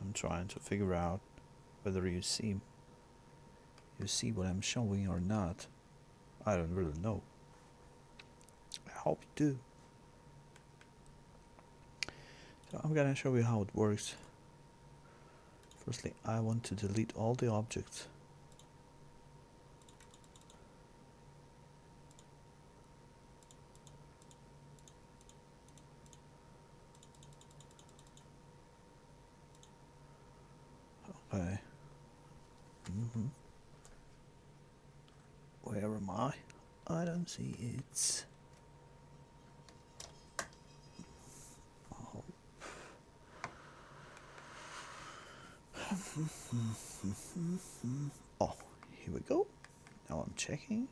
I'm trying to figure out whether you see what I'm showing or not. I don't really know. I hope you do. So I'm gonna show you how it works. Firstly, I want to delete all the objects. Okay. Where am I? I don't see it. Oh. Oh, here we go. Now I'm checking.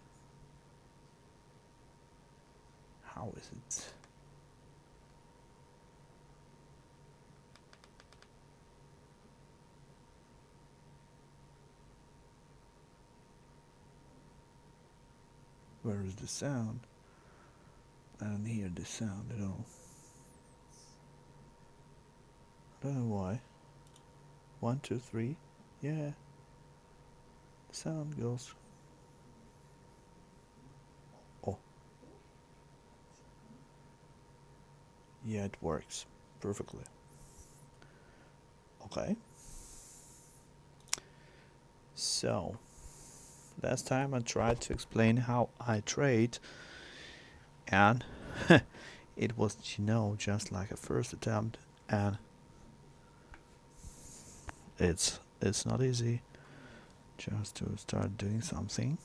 How is it? Where is the sound? I don't hear the sound at all. I don't know why. 1, 2, 3. Yeah. The sound goes. Oh. Yeah, it works perfectly. Okay. So, last time I tried to explain how I trade, and it was, just like a first attempt, and it's not easy just to start doing something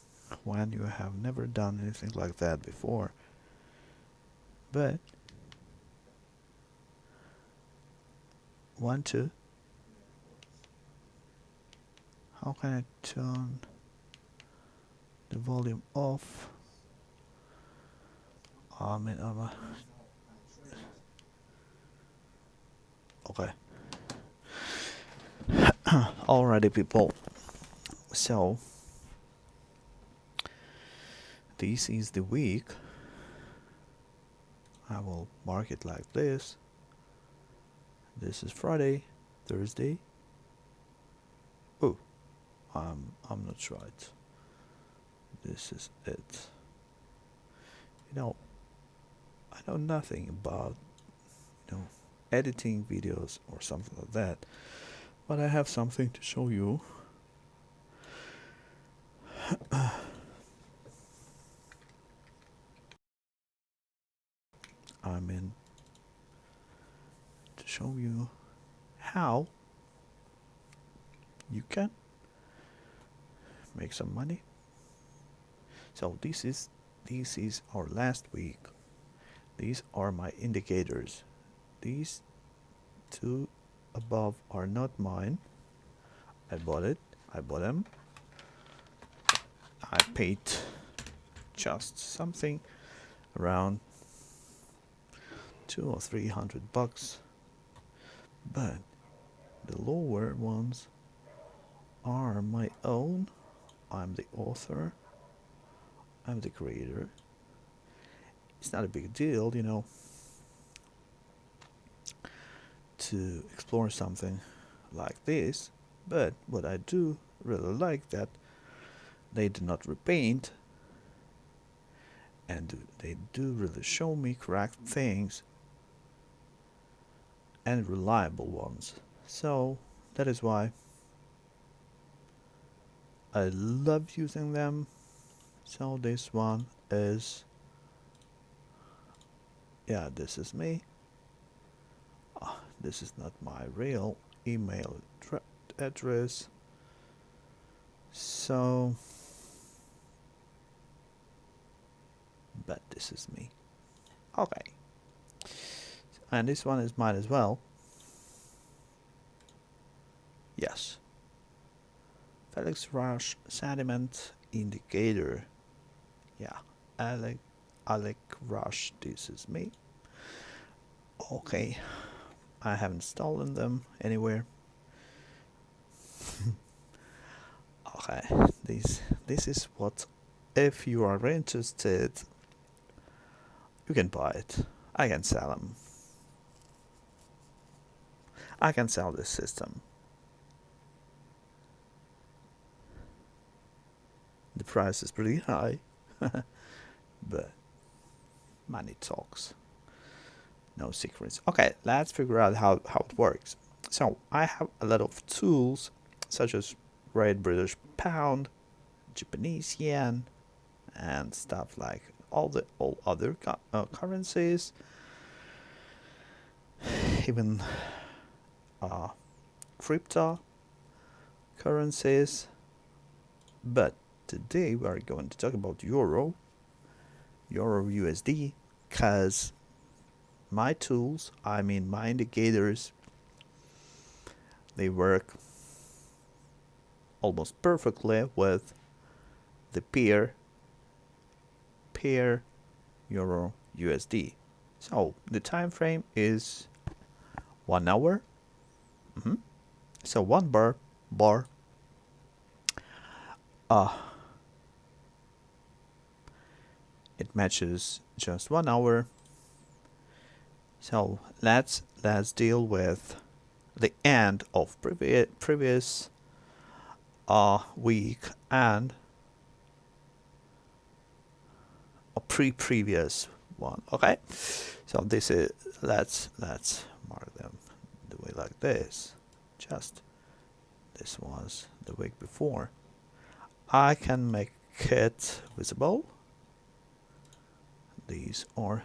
when you have never done anything like that before. But how can I turn the volume off? Okay. Alrighty, people. So this is the week. I will mark it like this. This is Friday, Thursday. Oh, I'm not right. This is it. I know nothing about editing videos or something like that, but I have something to show you. I'm in to show you how you can make some money. So this is our last week. These are my indicators. These two above are not mine. I bought them. I paid just something around $200 or $300, but the lower ones are my own. I'm the author. I'm the creator. It's not a big deal, to explore something like this, but what I do really like that they do not repaint, and they do really show me correct things and reliable ones. So that is why I love using them. So this one is, yeah, this is me. This is not my real email address. So, but this is me. Okay. And this one is mine as well. Yes. Felix Rush Sediment Indicator. Yeah. Alec Rush, this is me. Okay. I haven't stolen them anywhere. Okay. This is what, if you are interested, you can buy it. I can sell them. I can sell this system. The price is pretty high, but money talks. No secrets. Okay, let's figure out how it works. So I have a lot of tools such as Great British Pound, Japanese yen, and stuff like all other currencies, even crypto currencies. But today we are going to talk about Euro USD, because my tools, I mean my indicators, they work almost perfectly with the pair Euro USD. So the time frame is 1 hour. So one bar it matches just 1 hour. So let's deal with the end of previous week and a previous one. Okay, so this is let's mark them the way like this. Just this was the week before. I can make it visible. These are,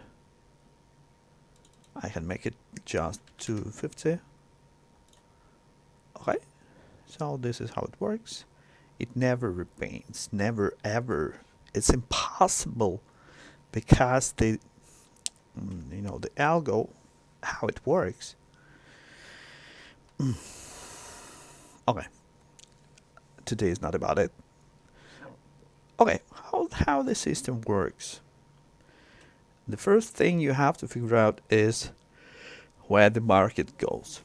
I can make it just 250. Okay, so this is how it works. It never repaints, never ever. It's impossible, because the the algo, how it works. Okay, today is not about it. Okay, how the system works. The first thing you have to figure out is where the market goes.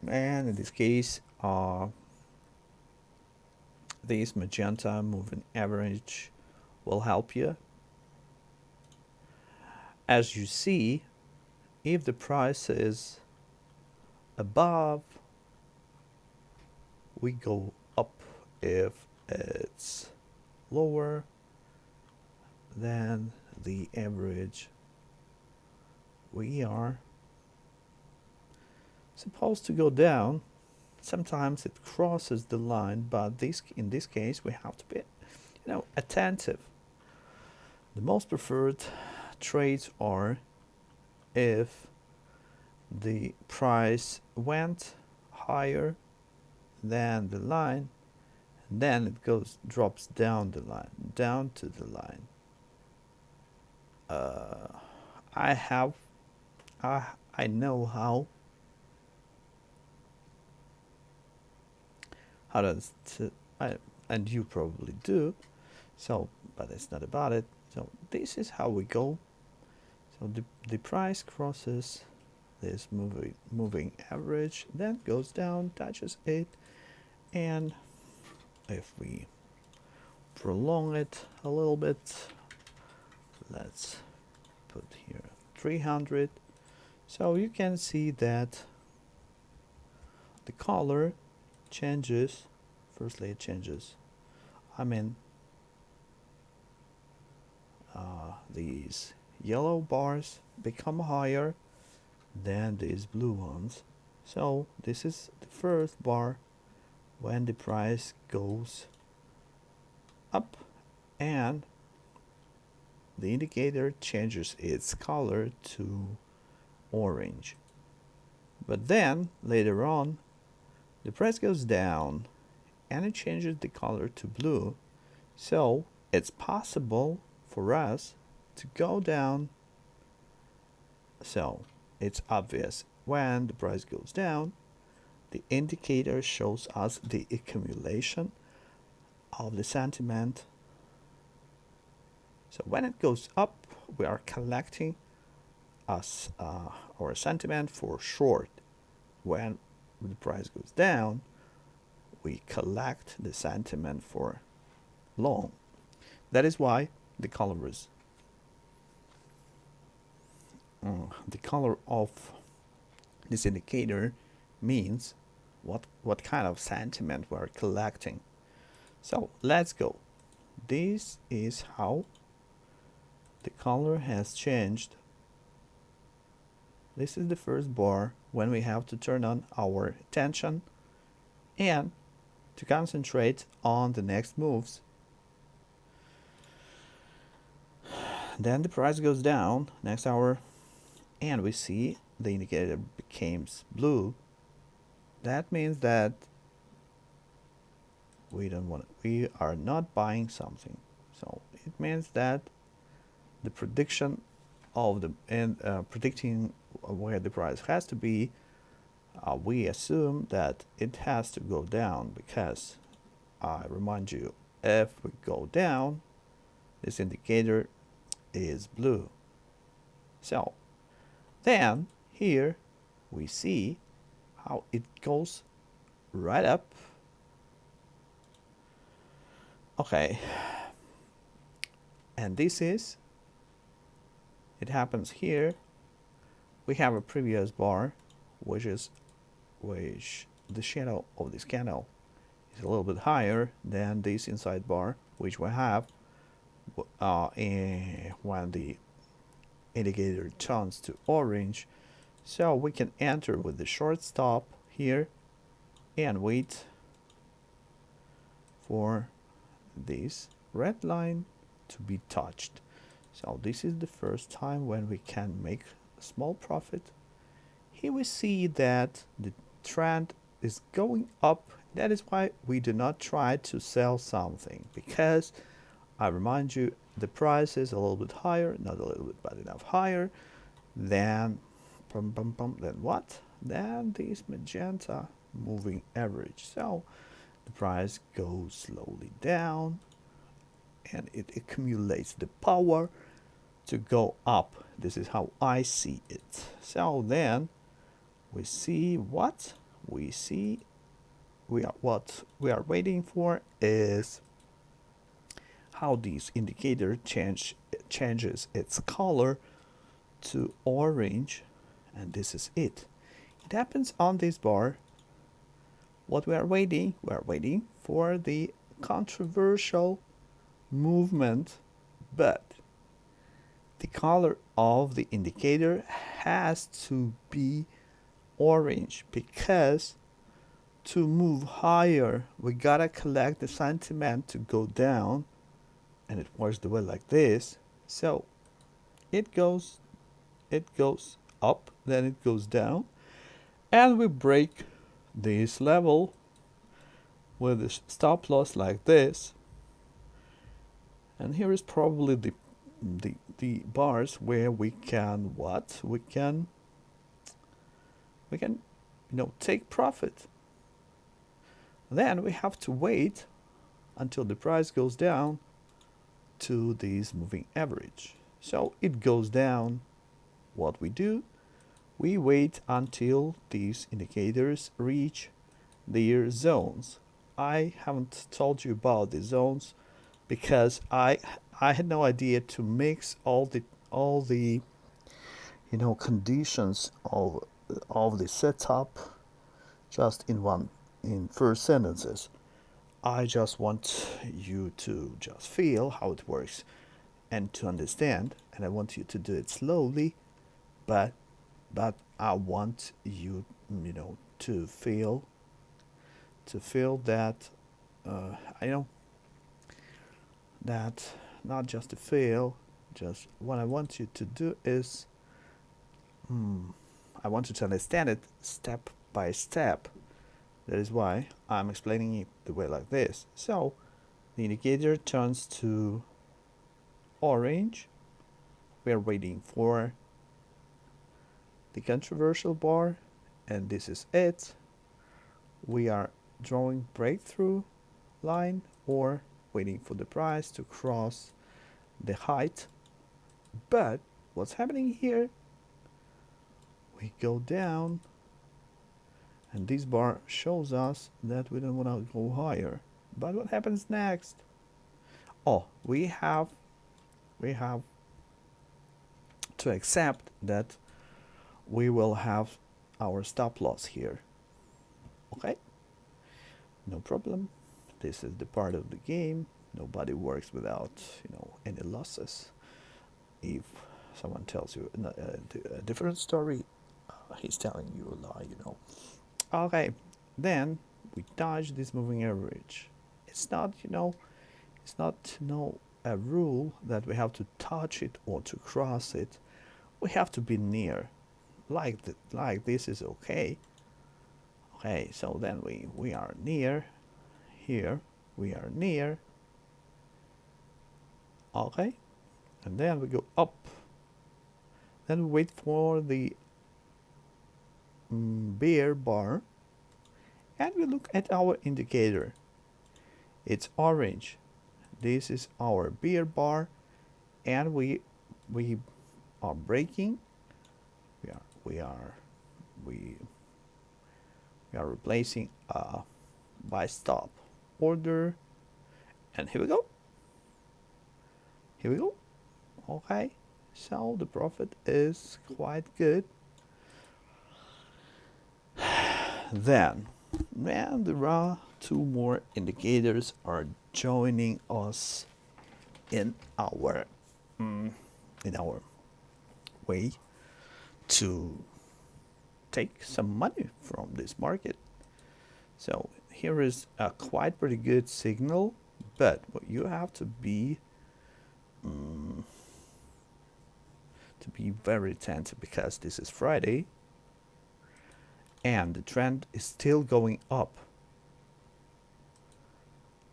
And in this case, this magenta moving average will help you. As you see, if the price is above, we go up. If it's lower than the average, we are supposed to go down. Sometimes it crosses the line, but in this case we have to be attentive. The most preferred trades are if the price went higher than the line, then it drops down the line, down to the line. I know how does and you probably do. So, but it's not about it. So this is how we go. So the price crosses this moving average, then goes down, touches it, and if we prolong it a little bit, let's put here 300. So you can see that the color changes. Firstly, it changes. I mean, these yellow bars become higher than these blue ones. So this is the first bar when the price goes up, and the indicator changes its color to orange. But then later on, the price goes down and it changes the color to blue. So it's possible for us to go down. So it's obvious when the price goes down, the indicator shows us the accumulation of the sentiment. So when it goes up, we are collecting our sentiment for short. When the price goes down, we collect the sentiment for long. That is why the color is the color of this indicator means what kind of sentiment we're collecting. So let's go. This is how the color has changed. This is the first bar when we have to turn on our attention and to concentrate on the next moves. Then the price goes down next hour and we see the indicator becomes blue. That means that we are not buying something. So it means that the prediction of the predicting where the price has to be, we assume that it has to go down, because I remind you, if we go down, this indicator is blue. So then here we see how it goes right up. Okay, and this is, it happens here. We have a previous bar, which the shadow of this candle is a little bit higher than this inside bar, which we have when the indicator turns to orange. So we can enter with the short stop here and wait for this red line to be touched. So this is the first time when we can make a small profit. Here we see that the trend is going up. That is why we do not try to sell something, because I remind you, the price is a little bit higher, not a little bit, but enough higher than then what? Then this magenta moving average. So the price goes slowly down and it accumulates the power to go up. This is how I see it. So then we see what we see. What we are waiting for is how this indicator changes its color to orange, and this is it. It happens on this bar. What we are waiting for the controversial movement, but the color of the indicator has to be orange, because to move higher we gotta collect the sentiment to go down, and it works the way like this. So it goes up, then it goes down, and we break this level with a stop loss like this. And here is probably the bars where we can take profit. Then we have to wait until the price goes down to this moving average. So it goes down. What we do, we wait until these indicators reach their zones. I haven't told you about the zones because I had no idea to mix all the conditions of the setup just in first sentences. I just want you to just feel how it works and to understand, and I want you to do it slowly, but I want you to feel that that not just to feel, just what I want you to do is I want you to understand it step by step. That is why I'm explaining it the way like this. So the indicator turns to orange. We are waiting for the controversial bar, and this is it. We are drawing breakthrough line or waiting for the price to cross the height. But what's happening here? We go down, and this bar shows us that we don't want to go higher. But what happens next? Oh, we have to accept that we will have our stop loss here. Okay, no problem. This is the part of the game. Nobody works without, any losses. If someone tells you a different story, he's telling you a lie. Okay, then we touch this moving average. It's not, it's not, a rule that we have to touch it or to cross it. We have to be near. Like this is okay. Okay, so then we are near. Here we are near. Okay, and then we go up. Then we wait for the bear bar, and we look at our indicator. It's orange. This is our bear bar, and we are breaking. We are replacing by stop order, and here we go. Here we go. Okay, so the profit is quite good. Then there are two more indicators are joining us in our way to take some money from this market. So here is a quite pretty good signal, but what you have to be very attentive, because this is Friday and the trend is still going up.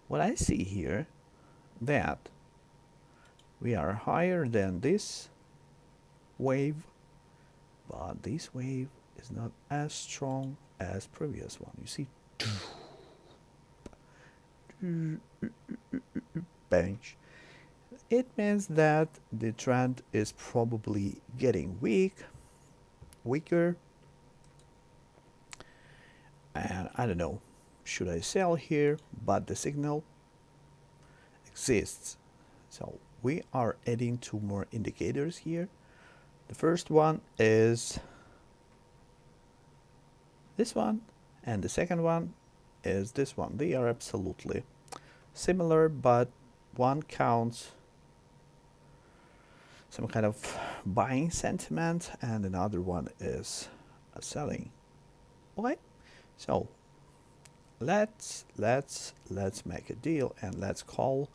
What I see here, that we are higher than this wave, but this wave is not as strong as previous one. You see, bench. It means that the trend is probably getting weaker, and I don't know, should I sell here? But the signal exists. So we are adding two more indicators here. The first one is this one, and the second one is this one. They are absolutely similar, but one counts some kind of buying sentiment and another one is selling. Okay, so let's make a deal, and let's call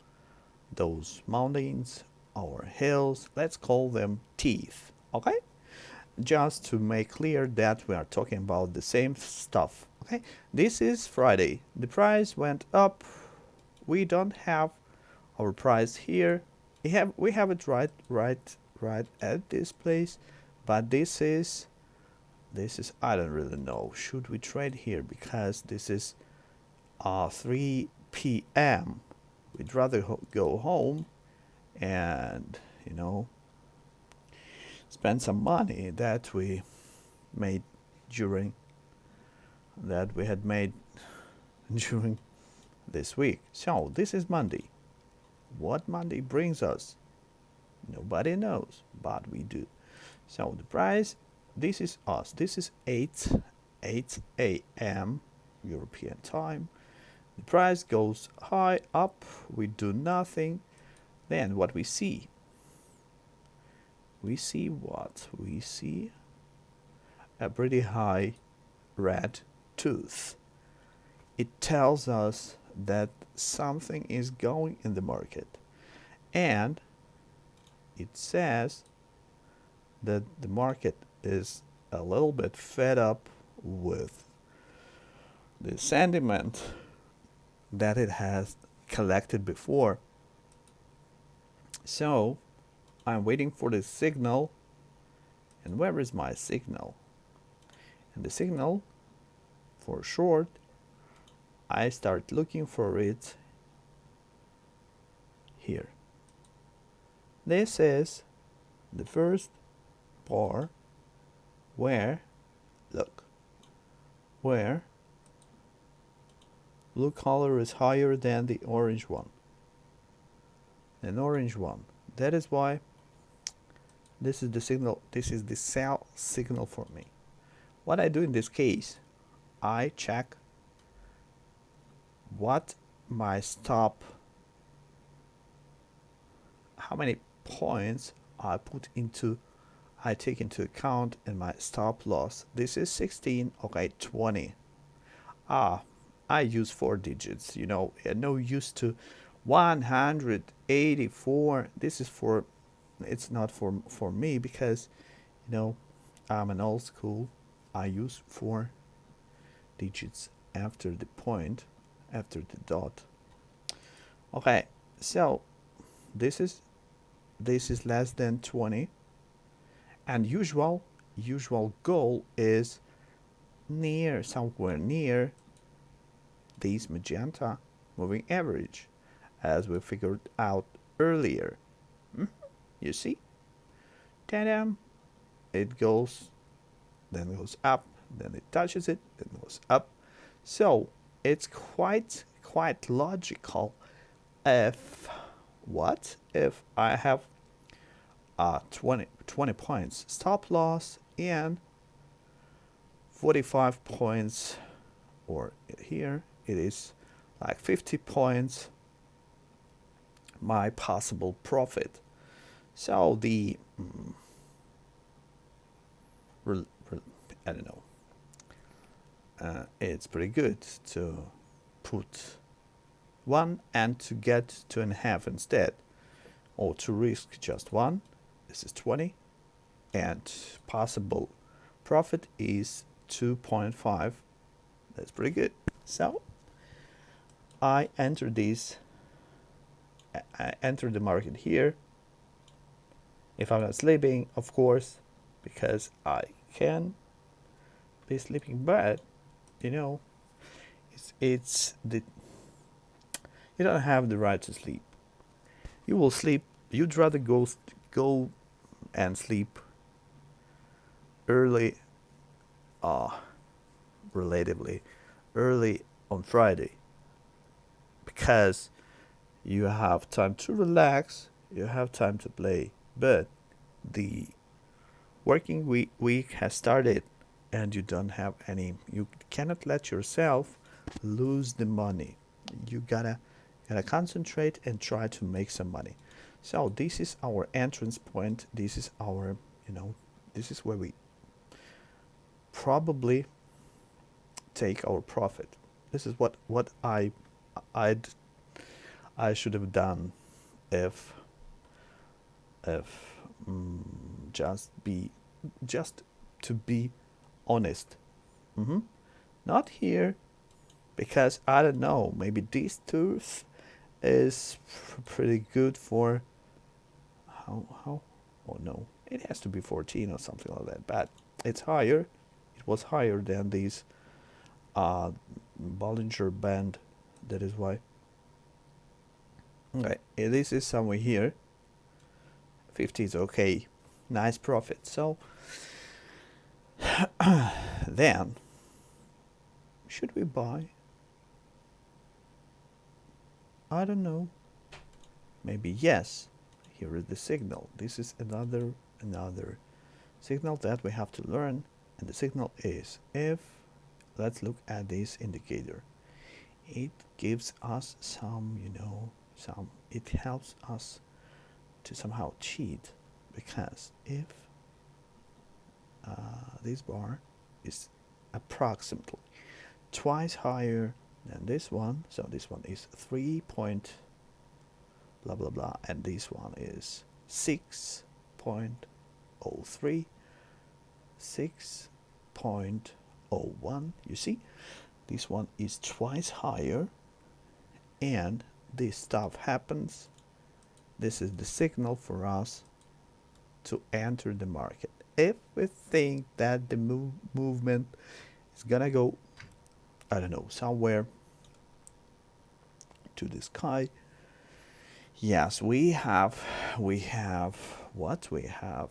those mountains or hills, let's call them teeth. Okay, just to make clear that we are talking about the same stuff. Okay, this is Friday. The price went up. We don't have our price here. We have it right at this place, but this is I don't really know. Should we trade here? Because this is 3 p.m. We'd rather go home and spend some money that we made during this week. So this is Monday. What Monday brings us, nobody knows, but we do. So the price, this is us. This is 8 a.m. European time. The price goes high up. We do nothing. Then what we see? We see what? We see a pretty high red tooth. It tells us that something is going in the market, and it says that the market is a little bit fed up with the sentiment that it has collected before. So I'm waiting for the signal. And where is my signal? And the signal, for short, I start looking for it here. This is the first bar where blue color is higher than the orange one. That is why this is the signal. This is the sell signal for me. What I do in this case, I check what my stop, how many points I take into account in my stop loss. This is 16, okay, 20. I use 4 digits, you know, no used to 184. This is for, it's not for me because, you know, I'm an old school. I use 4 digits after the point, after the dot. Okay, so this is less than 20, and usual goal is somewhere near this magenta moving average, as we figured out earlier. You see, ta-da! It goes, then goes up, then it touches it, then goes up. So it's quite logical. If I have 20 points stop loss and 45 points, or here it is like 50 points my possible profit. So the I don't know, it's pretty good to put 1 and to get 2.5 instead, or to risk just 1. This is 20, and possible profit is 2.5. That's pretty good. So I enter the market here. If I'm not sleeping, of course, because I can be sleeping, but you know, it's the, you don't have the right to sleep. You will sleep. You'd rather go and sleep early, relatively early on Friday, because you have time to relax, you have time to play, but the working week has started and you don't have any, you cannot let yourself lose the money. You gotta concentrate and try to make some money. So this is our entrance point. This is our, you know, this is where we probably take our profit. This is what I should have done if just to be honest. Not here, because I don't know, maybe this tooth is pretty good for how oh no, it has to be 14 or something like that, but it's higher. It was higher than these Bollinger Band. That is why. Okay, this is somewhere here. 50 is okay, nice profit. So then should we buy? I don't know. Maybe yes. Here is the signal. This is another signal that we have to learn, and the signal is, if let's look at this indicator, it gives us some, you know, it helps us to somehow cheat, because if this bar is approximately twice higher than this one, so this one is 3 point blah blah blah, and this one is 6.03, 6.01. You see, this one is twice higher, and this stuff happens. This is the signal for us to enter the market. If we think that the movement is gonna go, I don't know, somewhere to the sky, yes, we have what we have,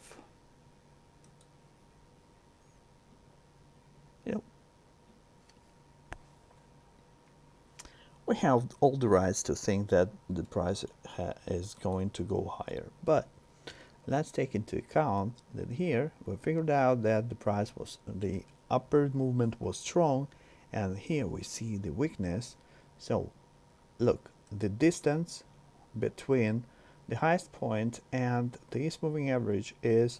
you know, we have all the rights to think that the price is going to go higher, but let's take into account that here we figured out that the price was, the upward movement was strong, and here we see the weakness. So look, the distance between the highest point and this moving average is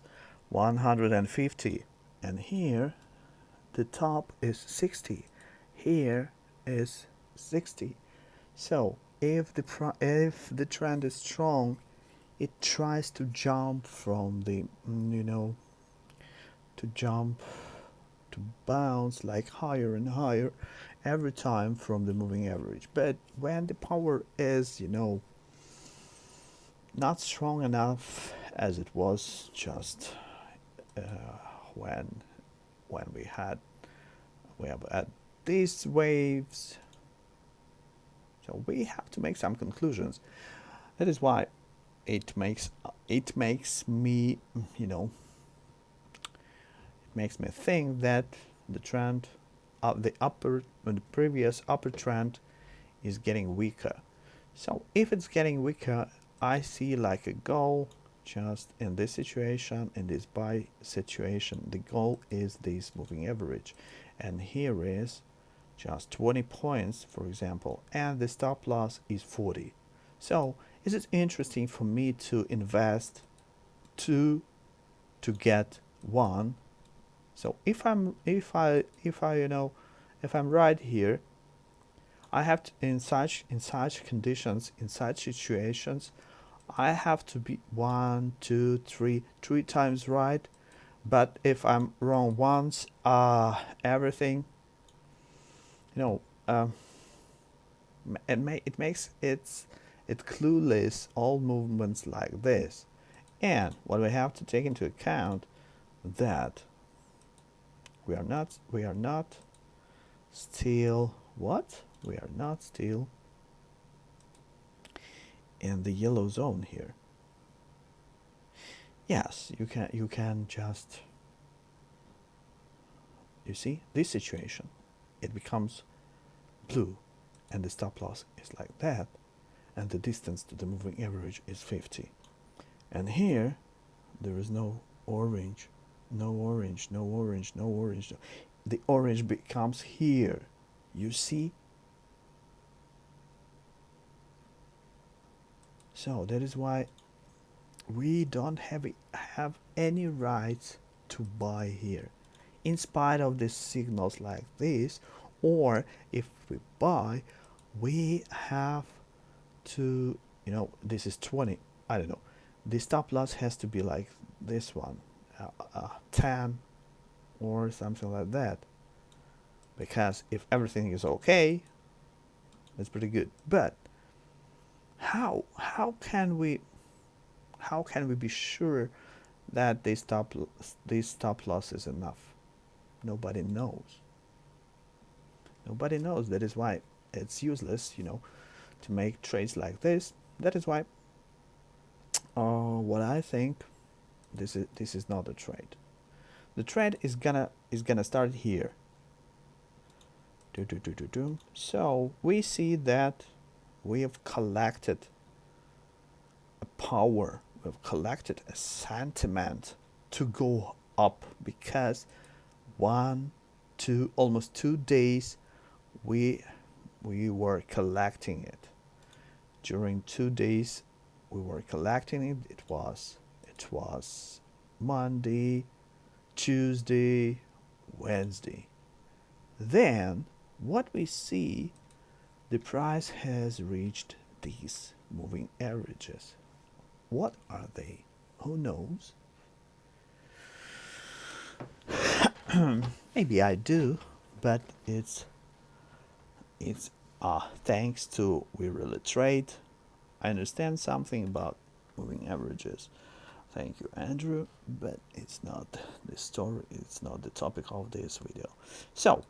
150, and here the top is 60, here is 60. So if the trend is strong, it tries to jump from the to jump to bounce like higher and higher every time from the moving average. But when the power is not strong enough as it was just uh, when we have had these waves, so we have to make some conclusions. That is why it makes me think that the trend of the previous upper trend is getting weaker. So if it's getting weaker, I see like a goal just in this situation, in this buy situation. The goal is this moving average, and here is just 20 points, for example, and the stop loss is 40. So is it interesting for me to invest two to get one? So if I'm right here, I have to, in such conditions, in such situations, I have to be 1, 2, 3 times right. But if I'm wrong once, everything, it makes it clueless, all movements like this. And what we have to take into account, that we are not still in the yellow zone here. Yes, you can just, you see this situation, it becomes blue and the stop loss is like that, and the distance to the moving average is 50, and here there is no orange, no orange. The orange becomes here, you see. So that is why we don't have any rights to buy here, in spite of the signals like this. Or if we buy, we have to, this is 20, I don't know, the stop loss has to be like this one, 10 or something like that, because if everything is okay, that's pretty good. But how can we be sure that this stop loss is enough? Nobody knows. That is why it's useless, to make trades like this. That is why what I think, this is not a trade. The trade is gonna start here. So we see that we have collected a power, we have collected a sentiment to go up, because almost 2 days we were collecting it. During 2 days we were collecting it. It was Monday, Tuesday, Wednesday. Then what we see, the price has reached these moving averages. What are they? Who knows? Maybe I do, but it's thanks to We Really Trade, I understand something about moving averages. Thank you, Andrew, but it's not the story, it's not the topic of this video. So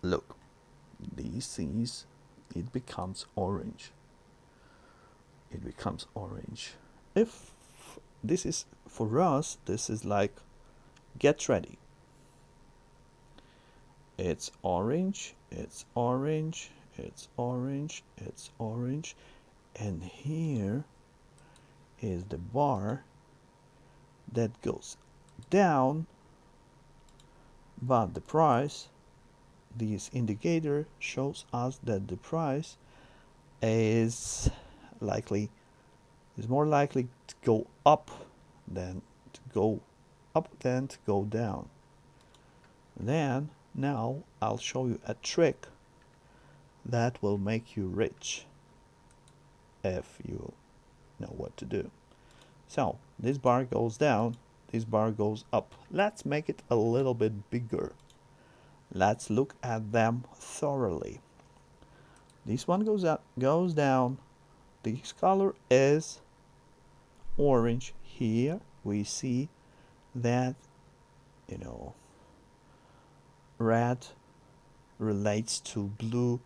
look, it becomes orange. If this is, for us, this is like get ready. It's orange, and here is the bar that goes down, but the price, this indicator shows us that the price is likely is more likely to go up than to go down. Then now I'll show you a trick that will make you rich if you know what to do. So this bar goes down, this bar goes up. Let's make it a little bit bigger. Let's look at them thoroughly. This one goes up, goes down. This color is orange. Here we see that, you know, red relates to blue,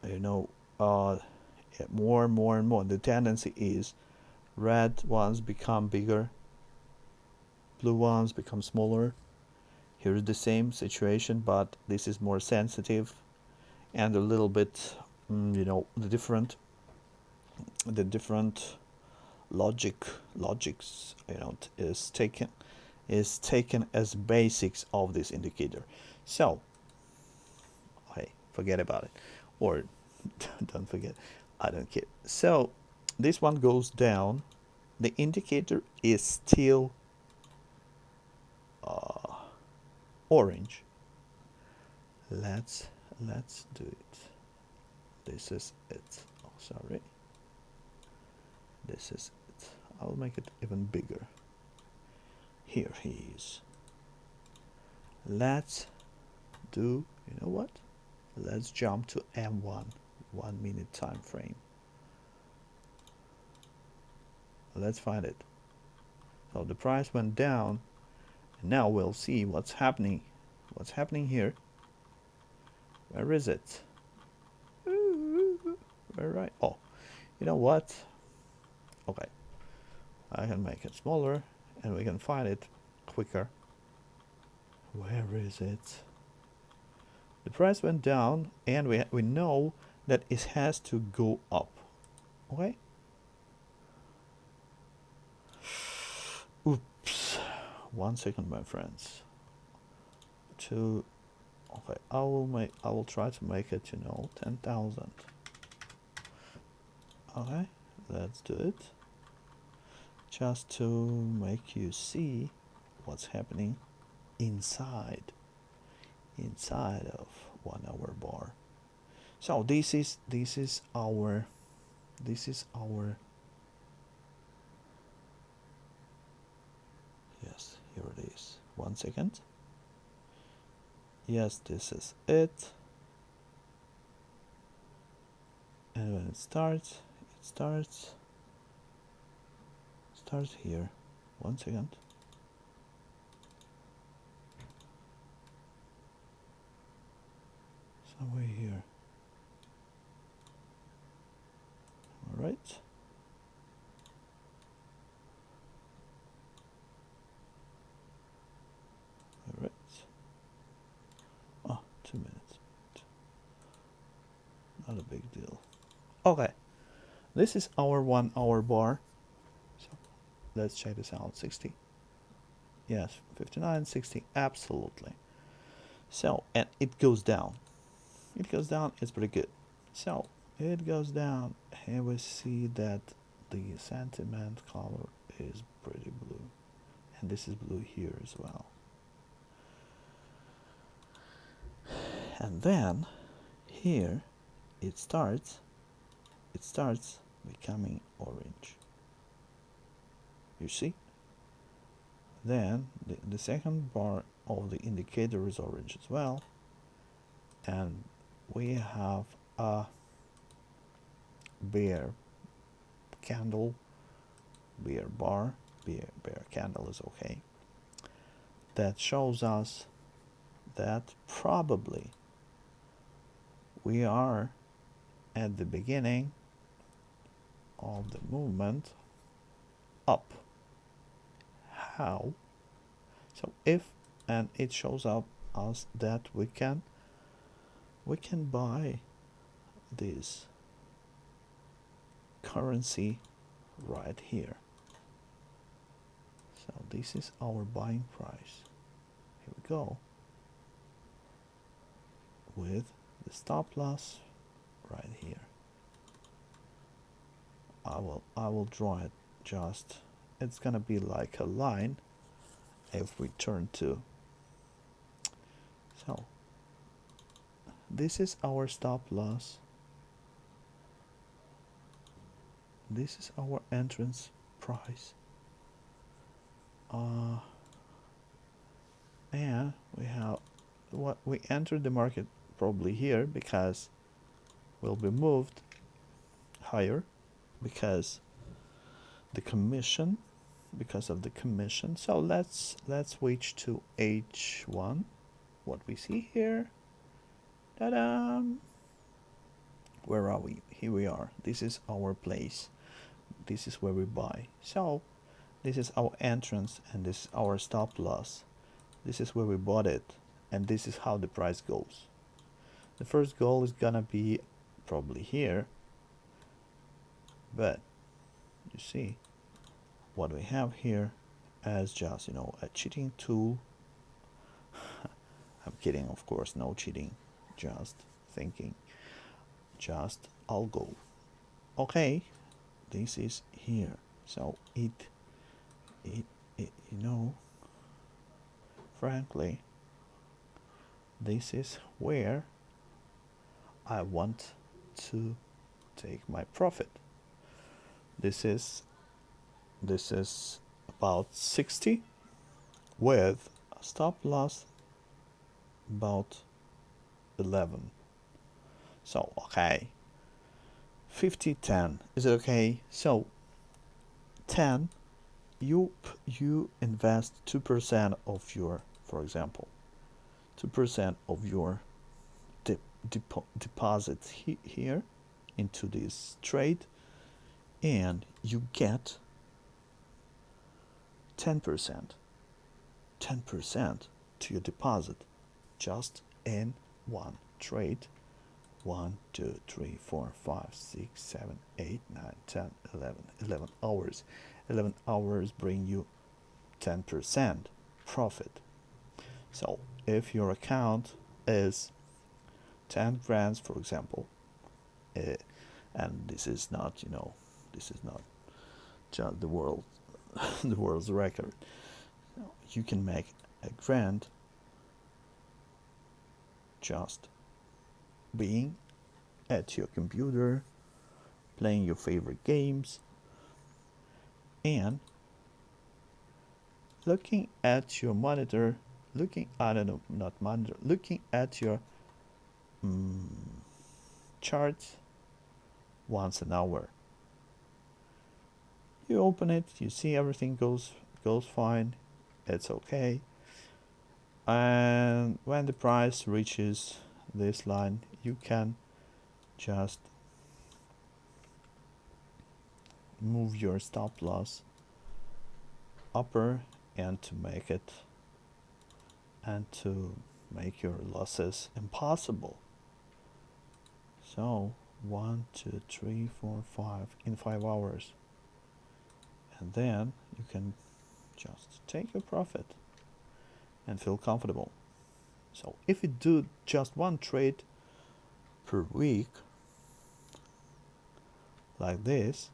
you know, more and more and more. The tendency is red ones become bigger, blue ones become smaller. Here's the same situation, but this is more sensitive and a little bit, you know, the different logics, you know, is taken as basics of this indicator. So, hey, forget about it, or don't forget, I don't care. So this one goes down. The indicator is still orange. Let's do it. This is it. Oh, sorry. This is it. I'll make it even bigger. Here he is. Let's do, you know what? Let's jump to M1, 1 minute time frame. Let's find it. So the price went down, and now we'll see what's happening. What's happening here? Where is it? Where right? Oh, you know what? Okay, I can make it smaller, and we can find it quicker. Where is it? The price went down, and we know that it has to go up. Okay. Oops. 1 second, my friends. Okay, I will try to make it, you know, 10,000. Okay, let's do it. Just to make you see what's happening inside of 1 hour bar. So this is our yes, here it is. 1 second. Yes, this is it. And when it starts here. 1 second. Somewhere here. All right. All right. Oh, 2 minutes. Not a big deal. Okay. This is our 1 hour bar. So let's check this out. 60. Yes, 59, 60. Absolutely. So, and it goes down. It goes down. It's pretty good. So it goes down, and we see that the sentiment color is pretty blue, and this is blue here as well. And then here it starts becoming orange. You see? Then the second bar of the indicator is orange as well, and we have a bear candle, bear bar, bear candle is okay. That shows us that probably we are at the beginning of the movement up. How? So if, and it shows up us that we can buy this currency right here. So this is our buying price. Here we go. With the stop loss right here. I will draw it. Just, it's gonna be like a line if we turn to. So this is our stop loss. This is our entrance price. And we have what we entered the market probably here because we'll be moved higher because of the commission. So let's switch to H1. What we see here. Ta-da! Where are we? Here we are. This is our place. This is where we buy. So this is our entrance and this is our stop loss. This is where we bought it, and this is how the price goes. The first goal is gonna be probably here, but you see what we have here as just, you know, a cheating tool. I'm kidding, of course, no cheating, just thinking, just I'll go. Okay, this is here, so it you know, frankly, this is where I want to take my profit. This is about 60 with a stop loss about 11. So okay, 50, 10, is it okay? So 10, you invest 2% of your, for example, 2% of your deposits here into this trade, and you get 10% to your deposit just in one trade. 1, 2, 3, 4, 5, 6, 7, 8, 9, 10, 11 hours. 11 hours bring you 10% profit. So if your account is 10 grand, for example, and this is not, you know, this is not just the world the world's record. You can make a grand just being at your computer, playing your favorite games, and looking at your monitor, looking at your charts once an hour. You open it, you see everything goes fine, it's okay. And when the price reaches this line, you can just move your stop loss upper and to make your losses impossible. So 1, 2, 3, 4, 5 in 5 hours, and then you can just take your profit and feel comfortable. So if you do just one trade per week like this,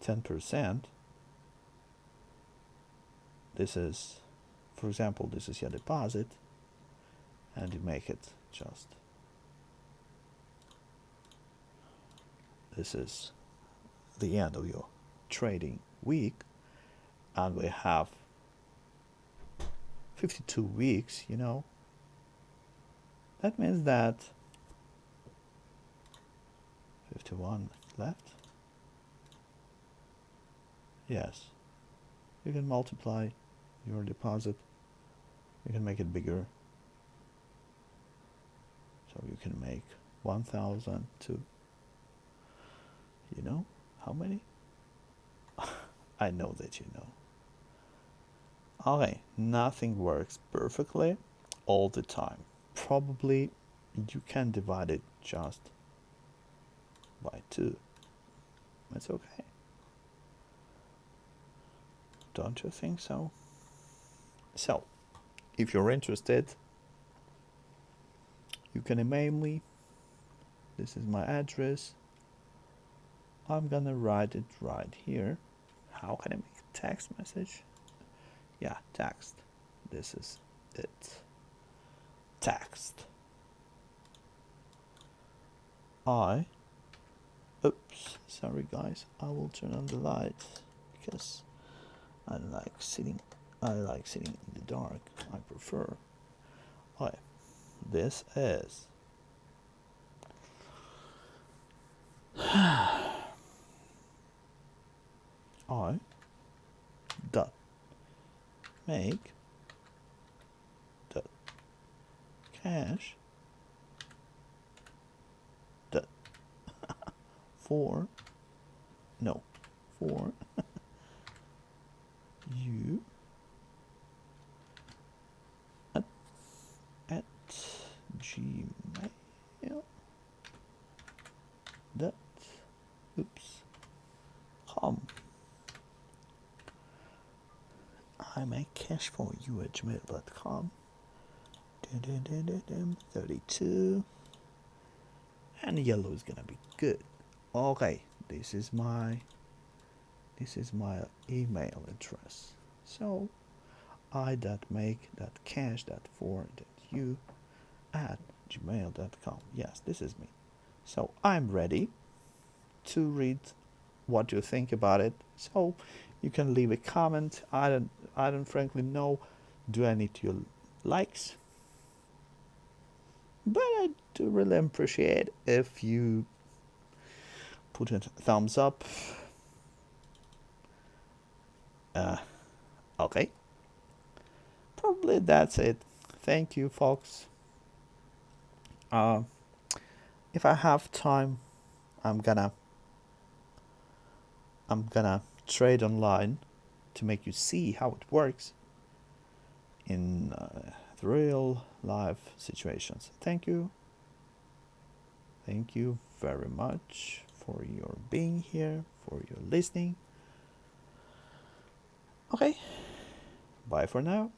10%, this is, for example, this is your deposit, and you make it just, this is the end of your trading week, and we have 52 weeks, you know. That means that 51 left. Yes, you can multiply your deposit, you can make it bigger, so you can make 1,000 to, you know how many? I know that you know. Okay, nothing works perfectly all the time. Probably you can divide it just by 2. It's okay. Don't you think so? So, if you're interested, you can email me This is my address. I'm gonna write it right here. How can I make a text message? Yeah, text. This is it. Text. Oops, sorry guys. I will turn on the light because I like sitting in the dark. I prefer. Okay, this is I dot make dot cash dot for you at gmail dot com. I make cash for you at gmail.com. 32. And yellow is gonna be good. Okay, this is my email address. So I.make.cash.for.you at gmail.com. Yes, this is me. So I'm ready to read what you think about it. So you can leave a comment. I don't frankly know. Do I need your likes? But I do really appreciate if you put a thumbs up. Okay. Probably that's it. Thank you, folks. If I have time, I'm gonna trade online to make you see how it works in the real life situations. Thank you very much for your being here, for your listening. Okay, bye for now.